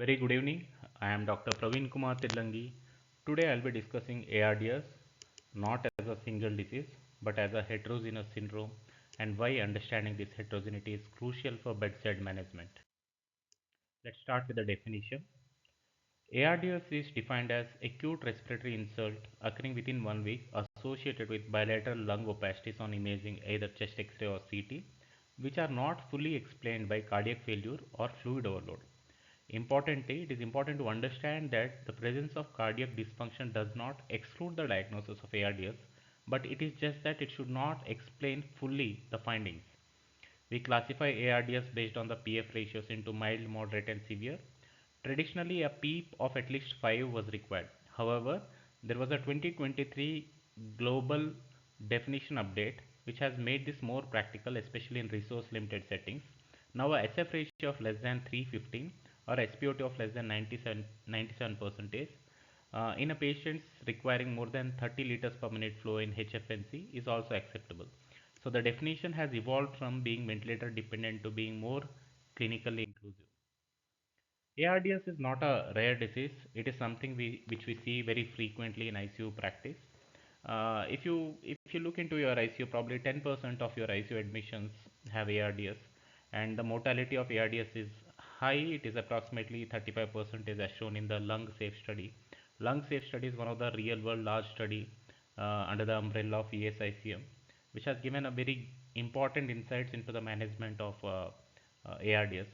Very good evening. I am Dr. Praveen Kumar Tirlangi. Today I'll be discussing ARDS not as a single disease but as a heterogeneous syndrome and why understanding this heterogeneity is crucial for bedside management. Let's start with the definition. ARDS is defined as acute respiratory insult occurring within 1 week associated with bilateral lung opacities on imaging either chest X-ray or CT, which are not fully explained by cardiac failure or fluid overload. Importantly, it is important to understand that the presence of cardiac dysfunction does not exclude the diagnosis of ARDS, but it is just that it should not explain fully the findings. We classify ARDS based on the PF ratios into mild, moderate, and severe. Traditionally, a PEEP of at least 5 was required. However, there was a 2023 global definition update which has made this more practical, especially in resource limited settings. Now, a SF ratio of less than 315 or SpO2 of less than 97 percentage in a patients requiring more than 30 liters per minute flow in HFNC is also acceptable. So the definition has evolved from being ventilator dependent to being more clinically inclusive. ARDS is not a rare disease. It is something which we see very frequently in ICU practice. If you look into your ICU, probably 10% of your ICU admissions have ARDS, and the mortality of ARDS is high. It is approximately 35% as shown in the lung safe study. Lung safe study is one of the real world large study under the umbrella of ESICM, which has given a very important insights into the management of ARDS.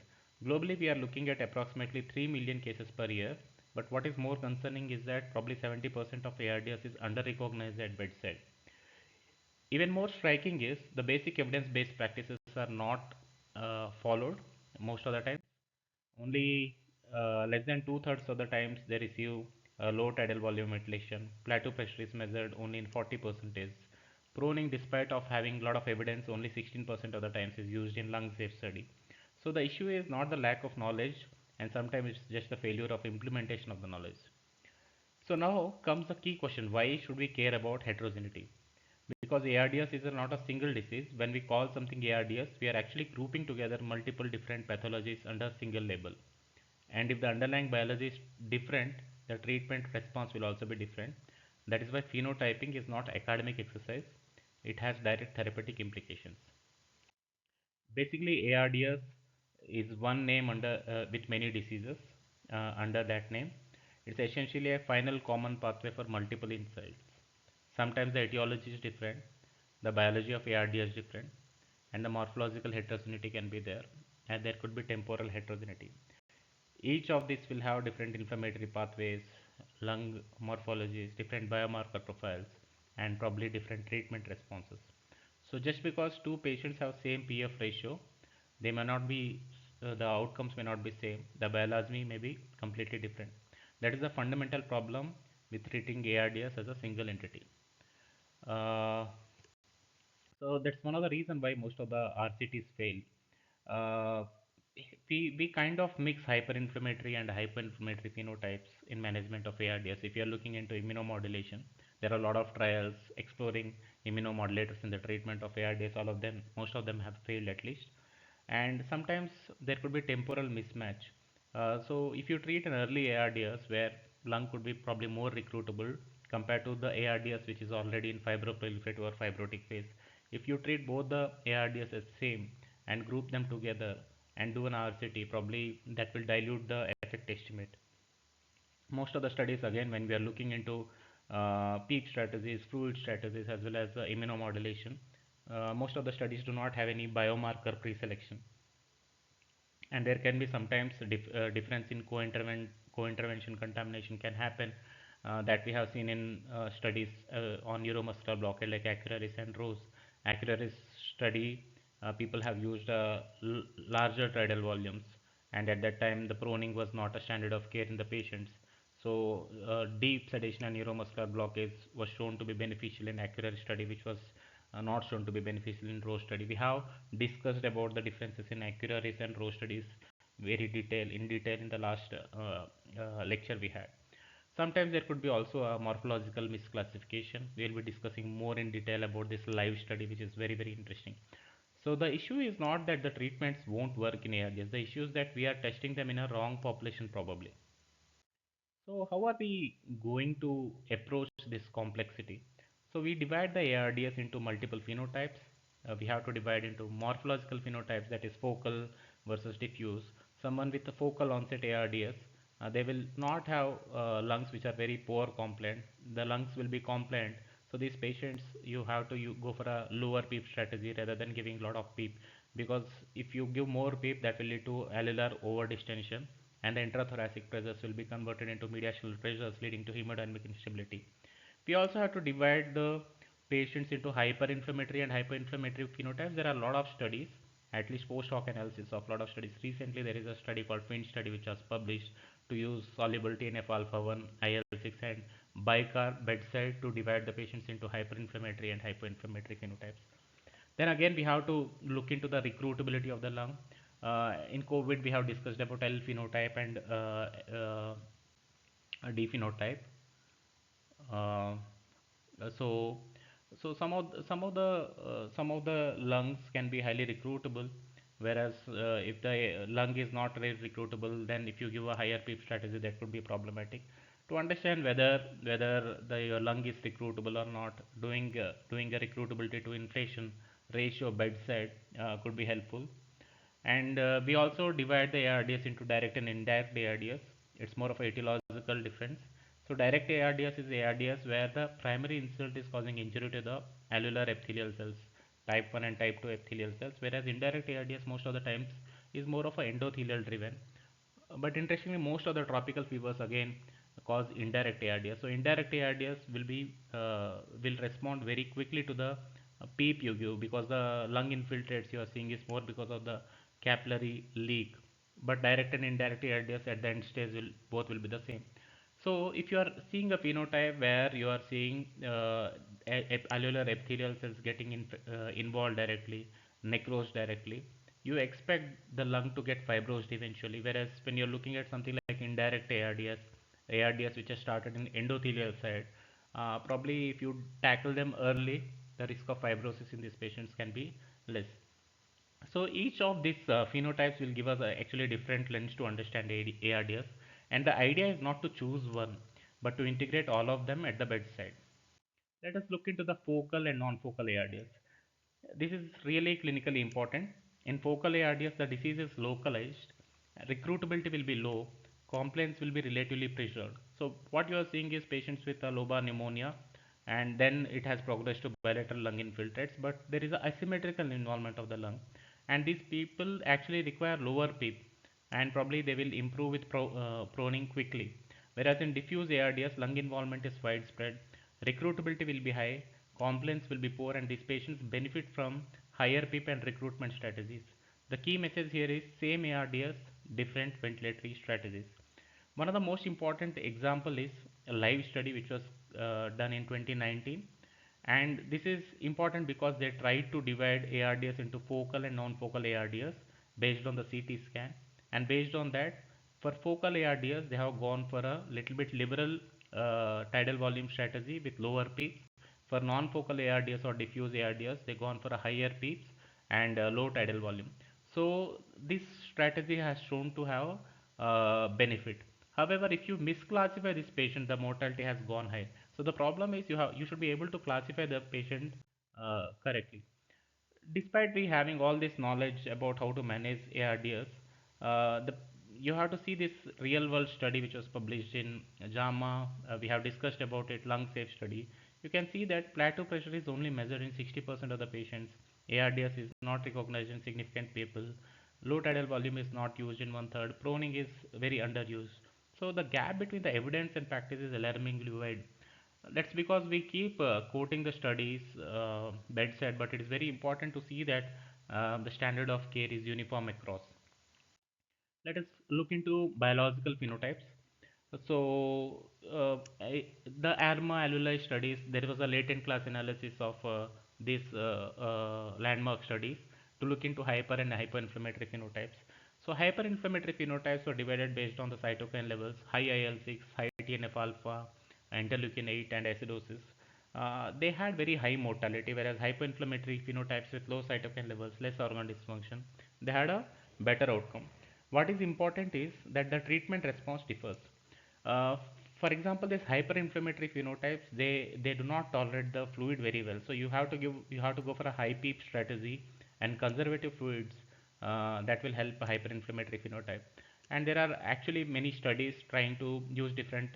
Globally, we are looking at approximately 3 million cases per year, but what is more concerning is that probably 70% of ARDS is under-recognized at bedside. Even more striking is the basic evidence-based practices are not followed most of the time. Only less than two-thirds of the times they receive low tidal volume ventilation. Plateau pressure is measured only in 40%. Proning, despite of having a lot of evidence, only 16% of the times is used in lung safe study. So the issue is not the lack of knowledge, and sometimes it's just the failure of implementation of the knowledge. So now comes the key question: why should we care about heterogeneity? Because ARDS is not a single disease. When we call something ARDS, we are actually grouping together multiple different pathologies under a single label. And if the underlying biology is different, the treatment response will also be different. That is why phenotyping is not academic exercise. It has direct therapeutic implications. Basically, ARDS is one name under with many diseases under that name. It's essentially a final common pathway for multiple insights. Sometimes the etiology is different, the biology of ARDS is different, and the morphological heterogeneity can be there, and there could be temporal heterogeneity. Each of these will have different inflammatory pathways, lung morphologies, different biomarker profiles, and probably different treatment responses. So just because two patients have same PF ratio, they may not be the outcomes may not be same. The biology may be completely different. That is the fundamental problem with treating ARDS as a single entity. Uh, so that's one of the reason why most of the RCTs fail. Uh, we kind of mix hyperinflammatory and hypoinflammatory phenotypes in management of ARDS. If you are looking into immunomodulation, there are a lot of trials exploring immunomodulators in the treatment of ARDS. All of them, most of them have failed at least, and sometimes there could be temporal mismatch. So if you treat an early ARDS where lung could be probably more recruitable compared to the ARDS which is already in fibroproliferative or fibrotic phase, if you treat both the ARDS as same and group them together and do an RCT, probably that will dilute the effect estimate. Most of the studies, again, when we are looking into peak strategies, fluid strategies, as well as immunomodulation, most of the studies do not have any biomarker pre-selection, and there can be sometimes difference in co-intervention contamination can happen, that we have seen in studies on neuromuscular blockade like Acuraris and Rose. Acuraris study, people have used larger tidal volumes, and at that time the proning was not a standard of care in the patients. So deep sedation and neuromuscular blockage was shown to be beneficial in Acuraris study, which was not shown to be beneficial in Rose study. We have discussed about the differences in Acuraris and Rose studies in detail in the last lecture we had. Sometimes there could be also a morphological misclassification. We will be discussing more in detail about this live study, which is very interesting. So the issue is not that the treatments won't work in ARDS. The issue is that we are testing them in a wrong population probably. So how are we going to approach this complexity? So we divide the ARDS into multiple phenotypes. We have to divide into morphological phenotypes, that is focal versus diffuse. Someone with a focal onset ARDS, they will not have lungs which are very poor compliant. The lungs will be compliant. So these patients, you have to go for a lower PEEP strategy rather than giving a lot of PEEP, because if you give more PEEP, that will lead to alveolar overdistension, and the intrathoracic pressures will be converted into mediastinal pressures, leading to hemodynamic instability. We also have to divide the patients into hyperinflammatory and hypoinflammatory phenotypes. There are a lot of studies, at least post hoc analysis of a lot of studies. Recently, there is a study called FIN study which was published to use soluble TNF alpha 1, IL-6, and bicarb bedside to divide the patients into hyperinflammatory and hypoinflammatory phenotypes. Then again, we have to look into the recruitability of the lung. In COVID, we have discussed about L phenotype and D phenotype. Uh, so, some of the lungs can be highly recruitable, whereas if the lung is not very recruitable, then if you give a higher PEEP strategy, that could be problematic. To understand whether your lung is recruitable or not, doing a recruitability to inflation ratio bedside could be helpful. And we also divide the ARDS into direct and indirect ARDS. It's more of a etiological difference. So direct ARDS is ARDS where the primary insult is causing injury to the alveolar epithelial cells, type 1 and type 2 epithelial cells, whereas indirect ARDS most of the times is more of a endothelial driven. But interestingly, most of the tropical fevers again cause indirect ARDS. So indirect ARDS will respond very quickly to the PEEP you give, because the lung infiltrates you are seeing is more because of the capillary leak. But direct and indirect ARDS at the end stage will both will be the same. So if you are seeing a phenotype where you are seeing alveolar epithelial cells getting involved directly, necrosed directly, you expect the lung to get fibrosed eventually. Whereas when you're looking at something like indirect ARDS which has started in endothelial side, probably if you tackle them early, the risk of fibrosis in these patients can be less. So each of these phenotypes will give us actually a different lens to understand ARDS, and the idea is not to choose one, but to integrate all of them at the bedside. Let us look into the focal and non-focal ARDS. This is really clinically important. In focal ARDS, the disease is localized, recruitability will be low, compliance will be relatively pressured. So what you are seeing is patients with a lobar pneumonia, and then it has progressed to bilateral lung infiltrates, but there is a asymmetrical involvement of the lung, and these people actually require lower PEEP, and probably they will improve with proning quickly. Whereas in diffuse ARDS, lung involvement is widespread, recruitability will be high, compliance will be poor, and these patients benefit from higher PEEP and recruitment strategies. The key message here is same ARDS, different ventilatory strategies. One of the most important example is a live study which was done in 2019, and this is important because they tried to divide ARDS into focal and non-focal ARDS based on the CT scan, and based on that, for focal ARDS they have gone for a little bit liberal tidal volume strategy with lower peaks. For non-focal ARDS or diffuse ARDS, they gone for a higher peaks and low tidal volume. So this strategy has shown to have benefit. However, if you misclassify this patient, the mortality has gone high. So the problem is you should be able to classify the patient correctly. Despite we having all this knowledge about how to manage ARDS, you have to see this real world study which was published in JAMA. We have discussed about it, lung safe study. You can see that plateau pressure is only measured in 60% of the patients. ARDS is not recognized in significant people. Low tidal volume is not used in one third. Proning is very underused. So the gap between the evidence and practice is alarmingly wide. That's because we keep quoting the studies bedside, but it is very important to see that the standard of care is uniform across. Let us look into biological phenotypes. So, the ARMA alveoli studies, there was a latent class analysis of these landmark studies to look into hyper and hypoinflammatory phenotypes. So, hyperinflammatory phenotypes were divided based on the cytokine levels, high IL-6, high TNF alpha, interleukin 8, and acidosis. they had very high mortality, whereas hypoinflammatory phenotypes with low cytokine levels, less organ dysfunction, they had a better outcome. What is important is that the treatment response differs. Uh, for example, this hyperinflammatory phenotypes, they do not tolerate the fluid very well. So you have to go for a high PEEP strategy and conservative fluids that will help a hyperinflammatory phenotype. And there are actually many studies trying to use different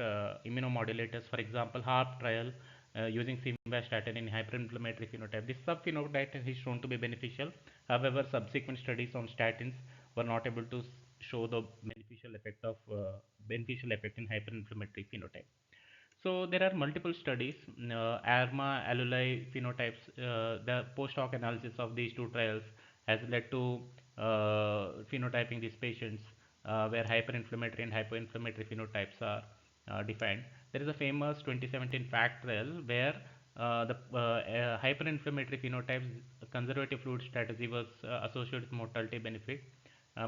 immunomodulators. For example, HARP trial using simvastatin in hyperinflammatory phenotype. This subphenotype is shown to be beneficial. However, subsequent studies on statins were not able to show the beneficial effect in hyperinflammatory phenotype. So there are multiple studies, ARMA, allele phenotypes. The post hoc analysis of these two trials has led to phenotyping these patients where hyperinflammatory and hypoinflammatory phenotypes are defined. There is a famous 2017 FACT trial where the hyperinflammatory phenotypes conservative fluid strategy was associated with mortality benefit,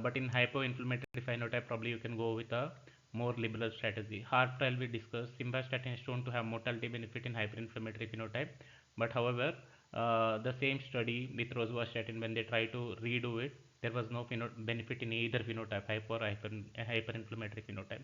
but in hypoinflammatory phenotype probably you can go with a more liberal strategy. HARP trial we discussed, simvastatin is shown to have mortality benefit in hyperinflammatory phenotype, but however, the same study with rosuvastatin, when they try to redo it, there was no benefit in either phenotype, hyperinflammatory phenotype.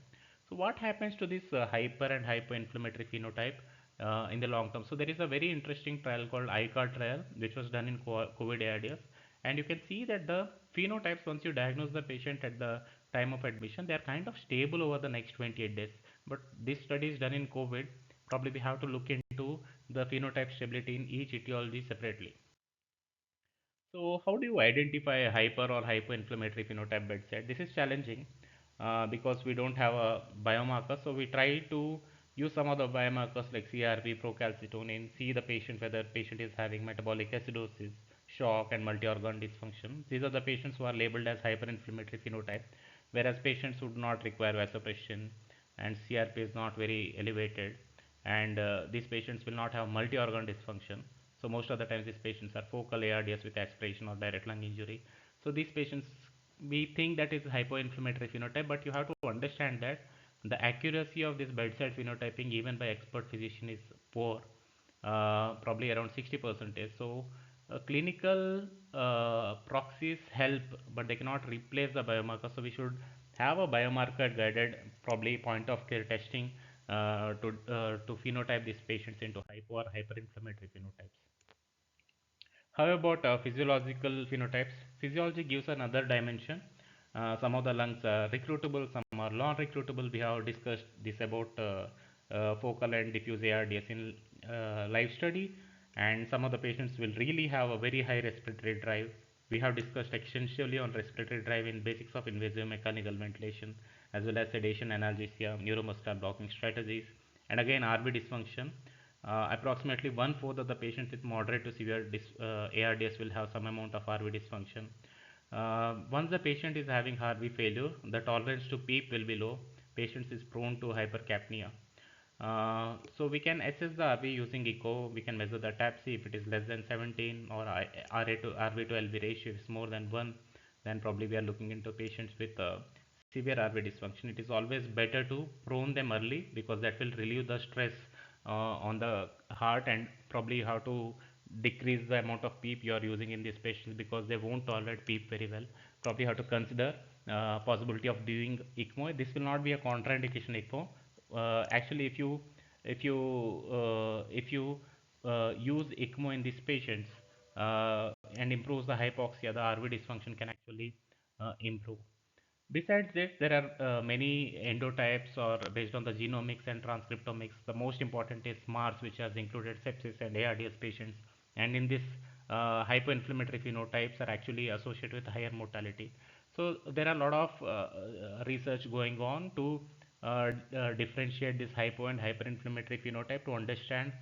So what happens to this hyper and hypoinflammatory phenotype in the long term? So there is a very interesting trial called ICAR trial, which was done in COVID ARDS, and you can see that the phenotypes, once you diagnose the patient at the time of admission, they are kind of stable over the next 28 days. But this study is done in COVID. Probably we have to look into the phenotype stability in each etiology separately. So, how do you identify a hyper or hypoinflammatory phenotype bedside? This is challenging because we don't have a biomarker. So, we try to use some of the biomarkers like CRP, procalcitonin, see the patient whether patient is having metabolic acidosis, shock, and multi-organ dysfunction. These are the patients who are labeled as hyperinflammatory phenotype, whereas patients would not require vasopressin and CRP is not very elevated, and these patients will not have multi-organ dysfunction. So most of the times these patients are focal ARDS with aspiration or direct lung injury. So these patients, we think that is hypoinflammatory phenotype, but you have to understand that the accuracy of this bedside phenotyping even by expert physician is poor, probably around 60%. So clinical proxies help, but they cannot replace the biomarker. So we should have a biomarker guided, probably point of care testing to phenotype these patients into hypo or hyperinflammatory phenotypes. How about physiological phenotypes? Physiology gives another dimension. Some of the lungs are recruitable, some are non-recruitable. We have discussed this about focal and diffuse ARDS in live study, and some of the patients will really have a very high respiratory drive. We have discussed extensively on respiratory drive in basics of invasive mechanical ventilation, as well as sedation, analgesia, neuromuscular blocking strategies, and again RB dysfunction. Approximately one fourth of the patients with moderate to severe ARDS will have some amount of RV dysfunction. Once the patient is having RV failure, the tolerance to PEEP will be low. Patient is prone to hypercapnia. So we can assess the RV using echo. We can measure the TAPC if it is less than 17, or RA to RV to LV ratio if it's more than 1. Then probably we are looking into patients with severe RV dysfunction. It is always better to prone them early because that will relieve the stress on the heart, and probably you have to decrease the amount of PEEP you are using in these patients because they won't tolerate PEEP very well. Probably you have to consider possibility of doing ECMO. This will not be a contraindication ECMO. Actually, if you use ECMO in these patients and improves the hypoxia, the RV dysfunction can actually improve. Besides this, there are many endotypes or based on the genomics and transcriptomics. The most important is MARS, which has included sepsis and ARDS patients. And in this, hypoinflammatory phenotypes are actually associated with higher mortality. So there are a lot of research going on to differentiate this hypo and hyperinflammatory phenotype to understand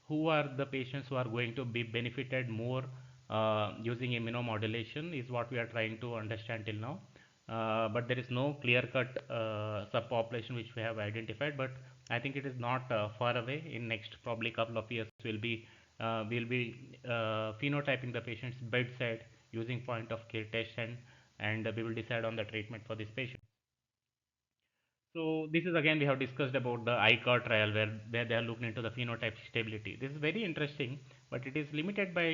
who are the patients who are going to be benefited more using immunomodulation is what we are trying to understand till now. But there is no clear cut subpopulation which we have identified, but I think it is not far away. In next probably couple of years we'll be phenotyping the patient's bedside using point of care test, and we will decide on the treatment for this patient. So this is again we have discussed about the ICAR trial where they are looking into the phenotype stability. This is very interesting, but it is limited by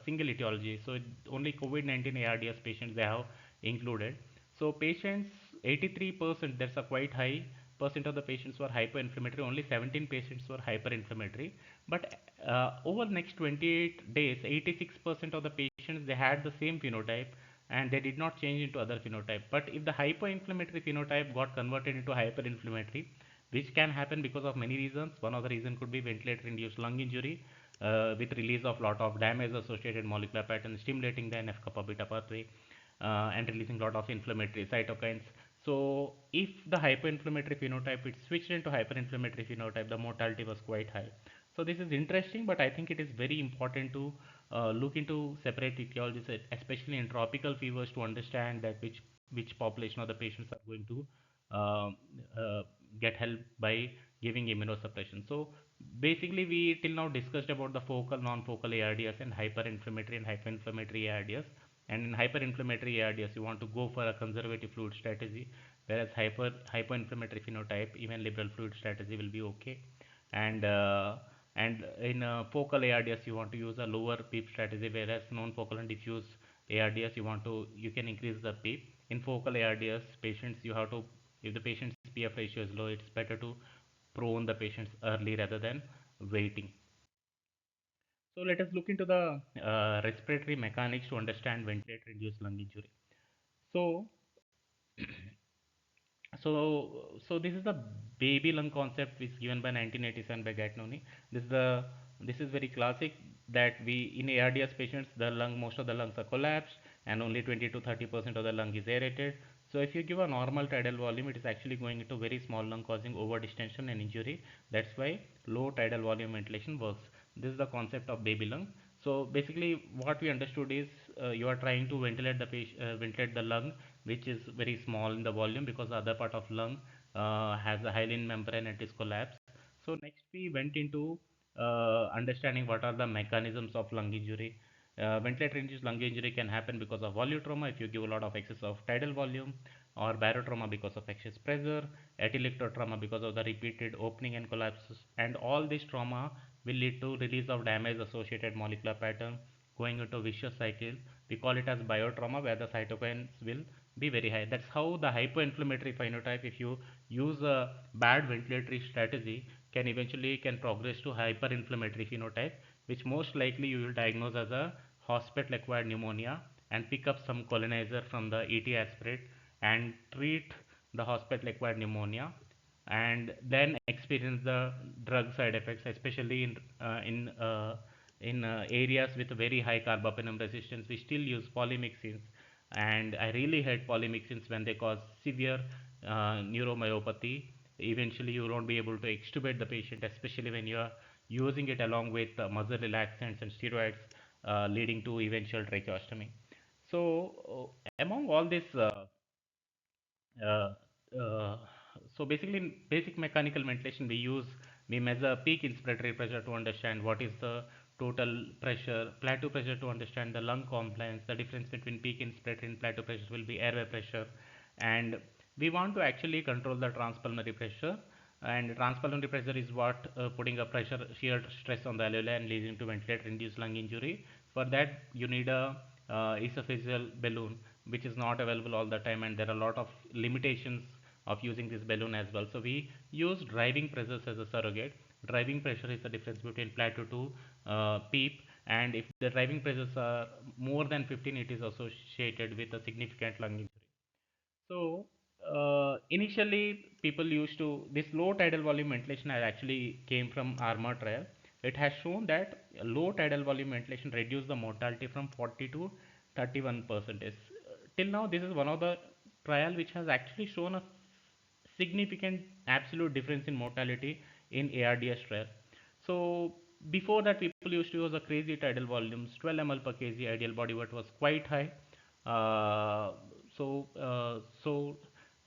single etiology. So only COVID-19 ARDS patients they have included. So patients 83%, that's a quite high percent of the patients were hypoinflammatory. Only 17 patients were hyperinflammatory. But over next 28 days, 86% of the patients they had the same phenotype and they did not change into other phenotype. But if the hypoinflammatory phenotype got converted into hyperinflammatory, which can happen because of many reasons. One of the reason could be ventilator induced lung injury with release of lot of damage associated molecular patterns stimulating the NF kappa beta pathway and releasing lot of inflammatory cytokines. So if the hyperinflammatory phenotype it switched into hyperinflammatory phenotype, the mortality was quite high. So this is interesting, but I think it is very important to look into separate etiologies, especially in tropical fevers, to understand that which population of the patients are going to uh, uh, get help by giving immunosuppression. So basically, we till now discussed about the focal, non-focal ARDS and hyperinflammatory and hypoinflammatory ARDS. And in hyperinflammatory ARDS, you want to go for a conservative fluid strategy, whereas hypoinflammatory phenotype, even liberal fluid strategy will be okay. And in focal ARDS, you want to use a lower PEEP strategy, whereas non-focal and diffuse ARDS, you can increase the PEEP. In focal ARDS patients, you have to, if the patient's PF ratio is low, it's better to prone the patients early rather than waiting. So let us look into the respiratory mechanics to understand ventilator-induced lung injury. So so this is the baby lung concept which is given by 1987 by Gatnoni. This is very classic that we in ARDS patients the lung most of the lungs are collapsed and only 20 to 30% of the lung is aerated. So if you give a normal tidal volume, it is actually going into very small lung causing over distension and injury. That's why low tidal volume ventilation works. This is the concept of baby lung. So basically, what we understood is you are trying to ventilate the lung, which is very small in the volume because the other part of lung has a hyaline membrane and it is collapsed. So next we went into understanding what are the mechanisms of lung injury. Ventilator-induced lung injury can happen because of volumetrauma if you give a lot of excess of tidal volume, or barotrauma because of excess pressure, atelectotrauma because of the repeated opening and collapses, and all this trauma will lead to release of damage associated molecular pattern going into a vicious cycle. We call it as biotrauma where the cytokines will be very high. That's how the hypoinflammatory phenotype, if you use a bad ventilatory strategy, can progress to hyperinflammatory phenotype, which most likely you will diagnose as a hospital acquired pneumonia and pick up some colonizer from the ET aspirate and treat the hospital acquired pneumonia and then experience the drug side effects, especially in areas with very high carbapenem resistance. We still use polymyxins, and I really hate polymyxins when they cause severe neuromyopathy. Eventually, you won't be able to extubate the patient, especially when you are using it along with muscle relaxants and steroids, leading to eventual tracheostomy. So, among all this uh, uh, so basically in basic mechanical ventilation we measure peak inspiratory pressure to understand what is the total pressure, plateau pressure to understand the lung compliance. The difference between peak inspiratory and plateau pressure will be airway pressure, and we want to actually control the transpulmonary pressure, and transpulmonary pressure is what putting a pressure shear stress on the alveoli and leading to ventilator induced lung injury. For that you need a esophageal balloon, which is not available all the time, and there are a lot of limitations of using this balloon as well. So we use driving pressures as a surrogate. Driving pressure is the difference between plateau to PEEP, and if the driving pressures are more than 15, it is associated with a significant lung injury. So initially, people used to this low tidal volume ventilation has actually came from ARMA trial. It has shown that low tidal volume ventilation reduced the mortality from 40 to 31 percentage. Till now, this is one of the trial which has actually shown a significant absolute difference in mortality in ARDS trial. So before that, people used to use a crazy tidal volumes, 12 ml per kg ideal body weight was quite high. Uh, so uh, so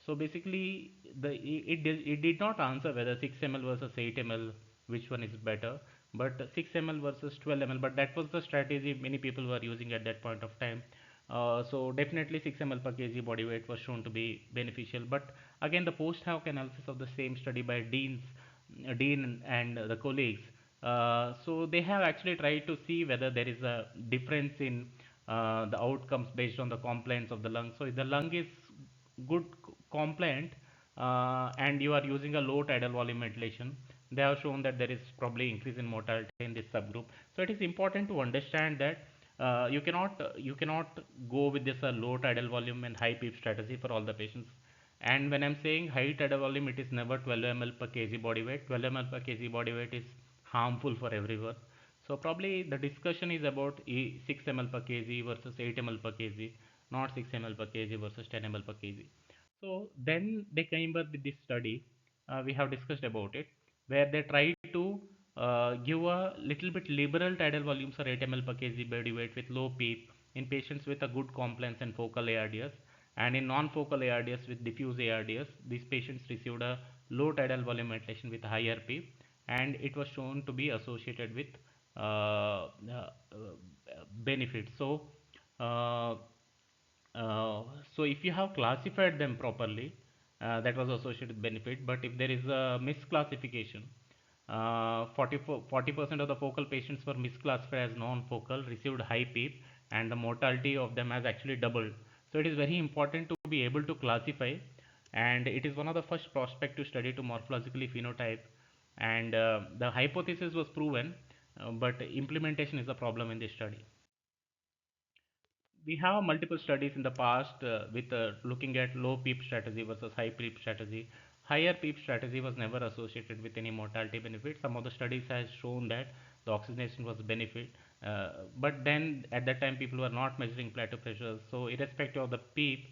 so basically it did not answer whether 6 ml versus 8 ml which one is better, but 6 ml versus 12 ml. But that was the strategy many people were using at that point of time. So definitely 6 ml per kg body weight was shown to be beneficial. But again, the post hoc analysis of the same study by Dean and the colleagues. So they have actually tried to see whether there is a difference in the outcomes based on the compliance of the lung. So if the lung is good compliant and you are using a low tidal volume ventilation, they have shown that there is probably increase in mortality in this subgroup. So it is important to understand that you cannot go with this low tidal volume and high PEEP strategy for all the patients. And when I'm saying high tidal volume, it is never 12 ml per kg body weight. 12 ml per kg body weight is harmful for everyone. So probably the discussion is about 6 ml per kg versus 8 ml per kg, not 6 ml per kg versus 10 ml per kg. So then they came up with this study. We have discussed about it, where they tried to give a little bit liberal tidal volumes for 8 ml per kg body weight with low PEEP in patients with a good compliance and focal ARDS, and in non-focal ARDS with diffuse ARDS, these patients received a low tidal volume ventilation with higher PEEP, and it was shown to be associated with benefits. Uh, so if you have classified them properly, that was associated with benefit. But if there is a misclassification, 40% of the focal patients were misclassified as non-focal, received high PEEP, and the mortality of them has actually doubled. So it is very important to be able to classify, and it is one of the first prospective study to morphologically phenotype. And the hypothesis was proven, but implementation is a problem in this study. We have multiple studies in the past with looking at low PEEP strategy versus high PEEP strategy. Higher PEEP strategy was never associated with any mortality benefit. Some of the studies has shown that the oxygenation was benefit, but then at that time people were not measuring plateau pressures. So irrespective of the PEEP,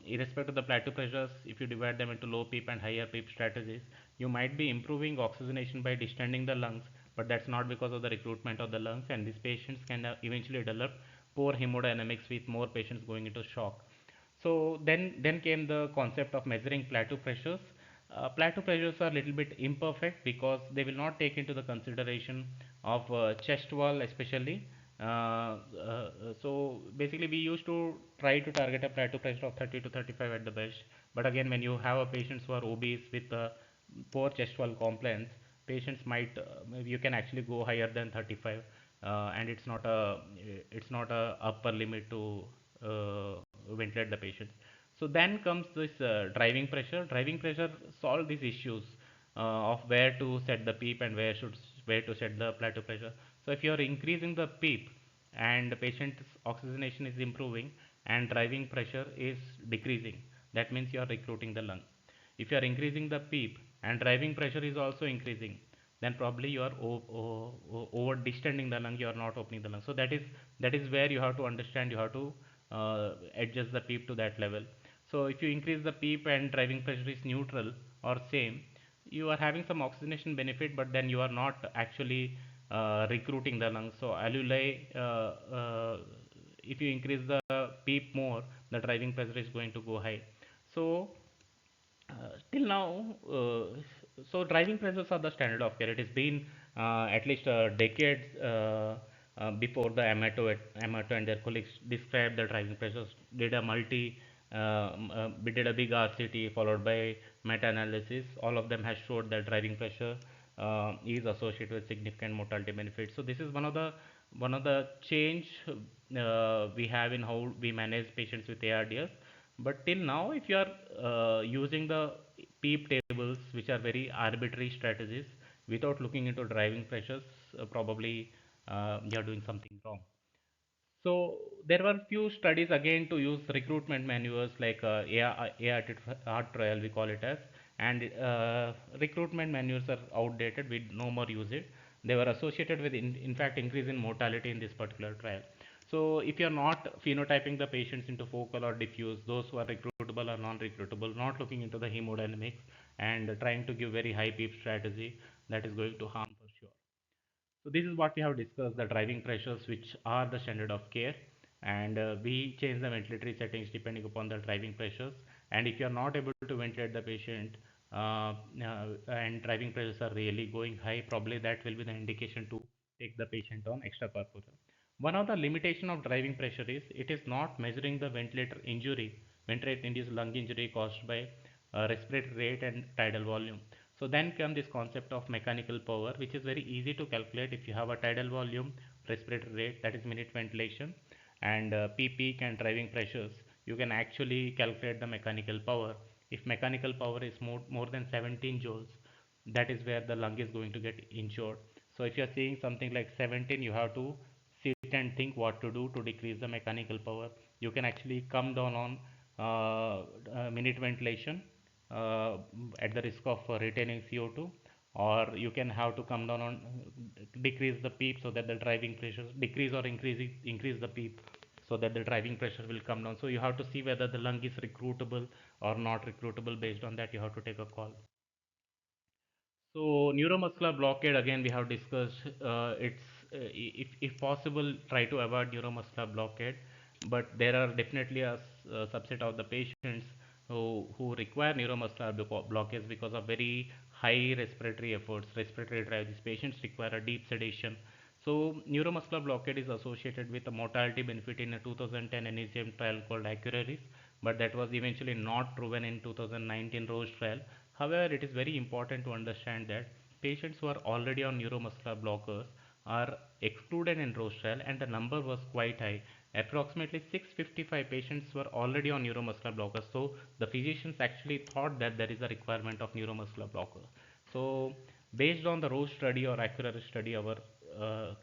irrespective of the plateau pressures, if you divide them into low PEEP and higher PEEP strategies, you might be improving oxygenation by distending the lungs, but that's not because of the recruitment of the lungs, and these patients can eventually develop poor hemodynamics with more patients going into shock. So then came the concept of measuring plateau pressures. Plateau pressures are a little bit imperfect because they will not take into the consideration of chest wall especially. So basically we used to try to target a plateau pressure of 30 to 35 at the best. But again, when you have a patients who are obese with poor chest wall compliance, patients might maybe you can actually go higher than 35, and it's not a upper limit to ventilate the patient. So then comes this driving pressure. Driving pressure solve these issues of where to set the PEEP and where to set the plateau pressure. So if you are increasing the PEEP and the patient's oxygenation is improving and driving pressure is decreasing, that means you are recruiting the lung. If you are increasing the PEEP and driving pressure is also increasing, then probably you are over distending the lung, you are not opening the lung. So that is where you have to understand, you have to adjust the PEEP to that level. So if you increase the PEEP and driving pressure is neutral or same, you are having some oxygenation benefit, but then you are not actually recruiting the lungs. So alveoli, if you increase the PEEP more, the driving pressure is going to go high. So till now, so driving pressures are the standard of care. It has been at least a decade before the Amato and their colleagues described the driving pressures. Did a we did a big RCT followed by meta-analysis. All of them has showed that driving pressure is associated with significant mortality benefits. So this is one of the change we have in how we manage patients with ARDS. But till now, if you are using the PEEP tables, which are very arbitrary strategies, without looking into driving pressures, probably you are doing something wrong. So there were few studies again to use recruitment manuals like ART trial we call it as, and recruitment manuals are outdated. We no more use it. They were associated with in fact increase in mortality in this particular trial. So if you are not phenotyping the patients into focal or diffuse, those who are recruitable or non-recruitable, not looking into the hemodynamics and trying to give very high PEEP strategy, that is going to harm for sure. So this is what we have discussed, the driving pressures which are the standard of care, and we change the ventilatory settings depending upon the driving pressures. And if you are not able to ventilate the patient and driving pressures are really going high, probably that will be the indication to take the patient on extracorporeal. One of the limitation of driving pressure is it is not measuring the ventilator induced lung injury caused by respiratory rate and tidal volume. So then come this concept of mechanical power, which is very easy to calculate if you have a tidal volume, respiratory rate, that is minute ventilation, and P peak and driving pressures. You can actually calculate the mechanical power. If mechanical power is more than 17 joules, that is where the lung is going to get injured. So if you are seeing something like 17, you have to sit and think what to do to decrease the mechanical power. You can actually come down on minute ventilation uh, at the risk of retaining CO2, or you can have to come down on decrease the PEEP so that the driving pressure decrease, or increase the PEEP so that the driving pressure will come down. So you have to see whether the lung is recruitable or not recruitable. Based on that, you have to take a call. So neuromuscular blockade, again we have discussed. If possible, try to avoid neuromuscular blockade, but there are definitely a subset of the patients who require neuromuscular blockades because of very high respiratory efforts, respiratory drive. These patients require a deep sedation. So neuromuscular blockade is associated with a mortality benefit in a 2010 NECM trial called Accuraries, but that was eventually not proven in 2019 Roche trial. However, it is very important to understand that patients who are already on neuromuscular blockers are excluded in Roche trial, and the number was quite high. Approximately 655 patients were already on neuromuscular blockers. So the physicians actually thought that there is a requirement of neuromuscular blocker. So based on the Roche study or Accurate study, our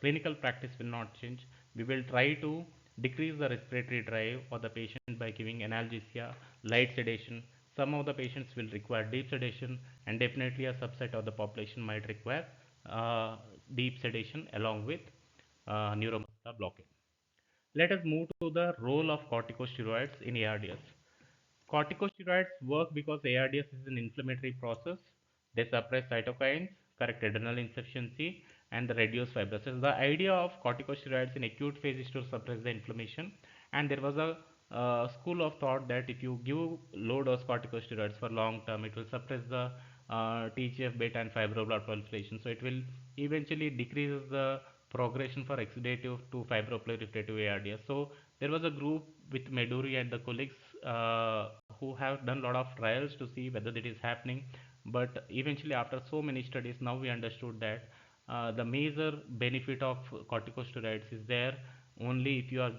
clinical practice will not change. We will try to decrease the respiratory drive of the patient by giving analgesia, light sedation. Some of the patients will require deep sedation, and definitely a subset of the population might require deep sedation along with neuromuscular blockade. Let us move to the role of corticosteroids in ARDS. Corticosteroids work because ARDS is an inflammatory process. They suppress cytokines, correct adrenal insufficiency, and reduce fibrosis. The idea of corticosteroids in acute phase is to suppress the inflammation. And there was a school of thought that if you give low dose corticosteroids for long term, it will suppress the TGF beta and fibroblast proliferation. So it will eventually decrease the progression for exudative to fibroproliferative ARDS. So there was a group with Meduri and the colleagues who have done a lot of trials to see whether it is happening. But eventually, after so many studies, now we understood that the major benefit of corticosteroids is there only if you are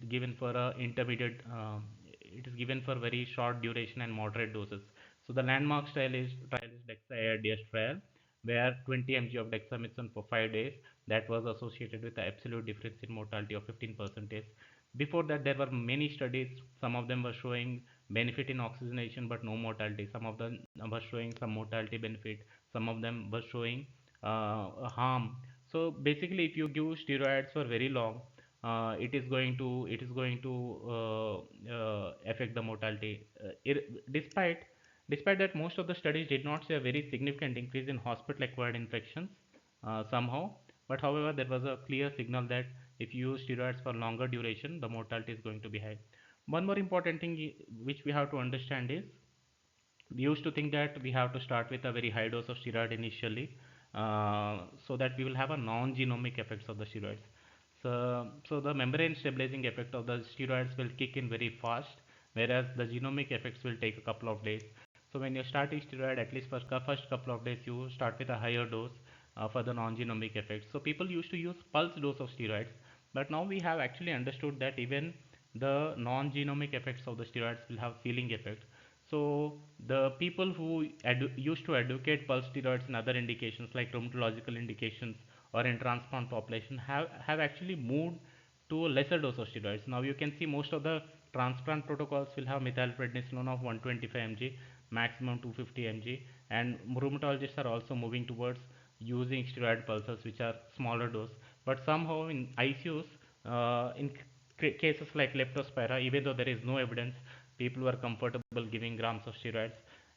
given for a intermediate. It is given for very short duration and moderate doses. So the landmark trial is DEXA-ARDS trial, where 20 mg of dexamethasone for 5 days, that was associated with the absolute difference in mortality of 15%. Before that, there were many studies. Some of them were showing benefit in oxygenation but no mortality. Some of them were showing some mortality benefit. Some of them were showing harm. So basically, if you give steroids for very long, it is going to affect the mortality. Despite that, most of the studies did not see a very significant increase in hospital-acquired infections somehow. But however, there was a clear signal that if you use steroids for longer duration, the mortality is going to be high. One more important thing which we have to understand is we used to think that we have to start with a very high dose of steroid initially, so that we will have a non-genomic effects of the steroids. So the membrane stabilizing effect of the steroids will kick in very fast, whereas the genomic effects will take a couple of days. So when you're starting steroid, at least for the first couple of days, you start with a higher dose for the non-genomic effects. So people used to use pulse dose of steroids, but now we have actually understood that even the non-genomic effects of the steroids will have ceiling effect. So the people who used to advocate pulse steroids in other indications like rheumatological indications or in transplant population have actually moved to a lesser dose of steroids. Now you can see most of the transplant protocols will have methylprednisolone of 125 mg, maximum 250 mg, and rheumatologists are also moving towards using steroid pulses which are smaller dose. But somehow in ICUs, in cases like leptospira, even though there is no evidence, people were comfortable giving grams of steroids,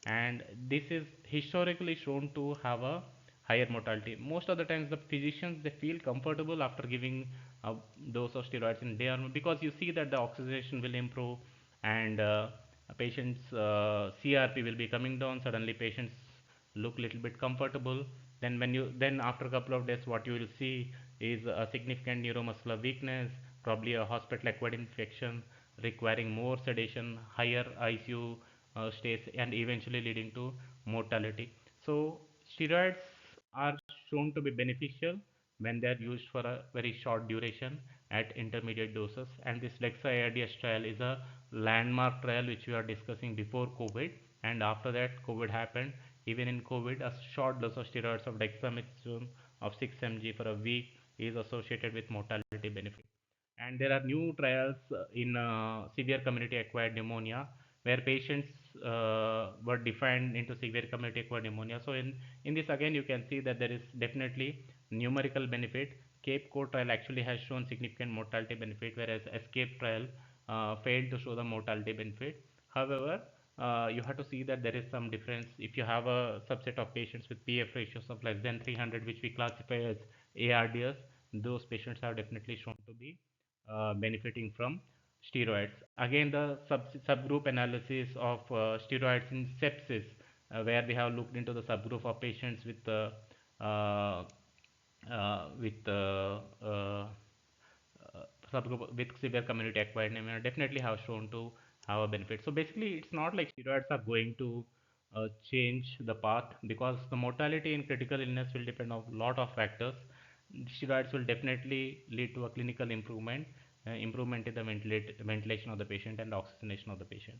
and this is historically shown to have a higher mortality. Most of the times the physicians, they feel comfortable after giving a dose of steroids in day armor, because you see that the oxygenation will improve, and a patient's CRP will be coming down. Suddenly patients look little bit comfortable, Then after a couple of days, what you will see is a significant neuromuscular weakness, probably a hospital acquired infection requiring more sedation, higher ICU stays, and eventually leading to mortality. So steroids are shown to be beneficial when they are used for a very short duration at intermediate doses. And this DEXA ARDS trial is a landmark trial which we are discussing before COVID, and after that COVID happened. Even in COVID, a short dose of steroids of dexamethasone of 6 mg for a week is associated with mortality benefit. And there are new trials in severe community acquired pneumonia where patients were defined into severe community acquired pneumonia. So in this again you can see that there is definitely numerical benefit. Cape Cod trial actually has shown significant mortality benefit, whereas Escape trial failed to show the mortality benefit. However, you have to see that there is some difference if you have a subset of patients with PF ratios of less than 300, which we classify as ARDS. Those patients are definitely shown to be benefiting from steroids. Again, the subgroup analysis of steroids in sepsis, where we have looked into the subgroup of patients uh, with subgroup with severe community acquired anemia definitely have shown to have a benefit. So basically, it's not like steroids are going to change the path, because the mortality in critical illness will depend on a lot of factors. Steroids will definitely lead to a clinical improvement, improvement in the ventilation of the patient and oxygenation of the patient.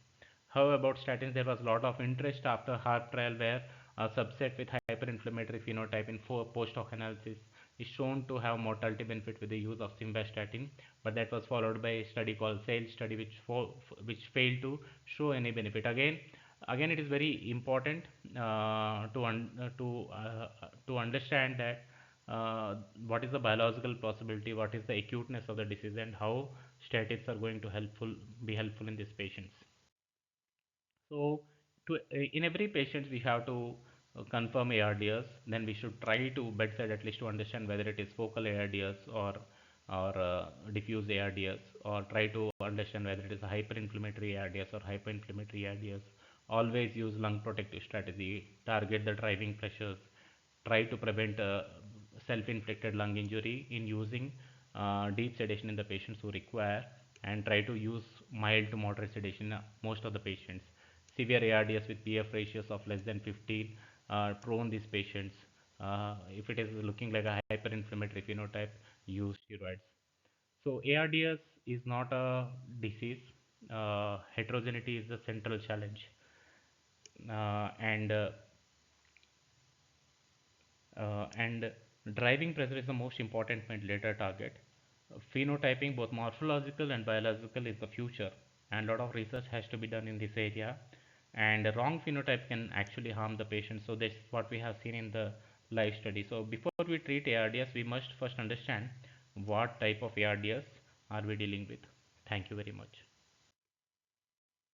However, about statins, there was a lot of interest after HARP trial where a subset with hyperinflammatory phenotype in post hoc analysis is shown to have mortality benefit with the use of simvastatin, but that was followed by a study called SAIL study, which failed to show any benefit. Again, it is very important to understand that what is the biological possibility, what is the acuteness of the disease, and how statins are going to be helpful in these patients. So, in every patient, we have to confirm ARDS. Then we should try to bedside at least to understand whether it is focal ARDS or diffuse ARDS, or try to understand whether it is a hyperinflammatory ARDS or hypoinflammatory ARDS. Always use lung protective strategy. Target the driving pressures. Try to prevent self-inflicted lung injury in using deep sedation in the patients who require, and try to use mild to moderate sedation in most of the patients. Severe ARDS with PF ratios of less than 15 prone these patients. If it is looking like a hyperinflammatory phenotype, use steroids. So ARDS is not a disease. Heterogeneity is the central challenge, and driving pressure is the most important ventilator target. Phenotyping, both morphological and biological, is the future, and a lot of research has to be done in this area. And a wrong phenotype can actually harm the patient. So that's what we have seen in the live study. So before we treat ARDS, we must first understand what type of ARDS are we dealing with. Thank you very much.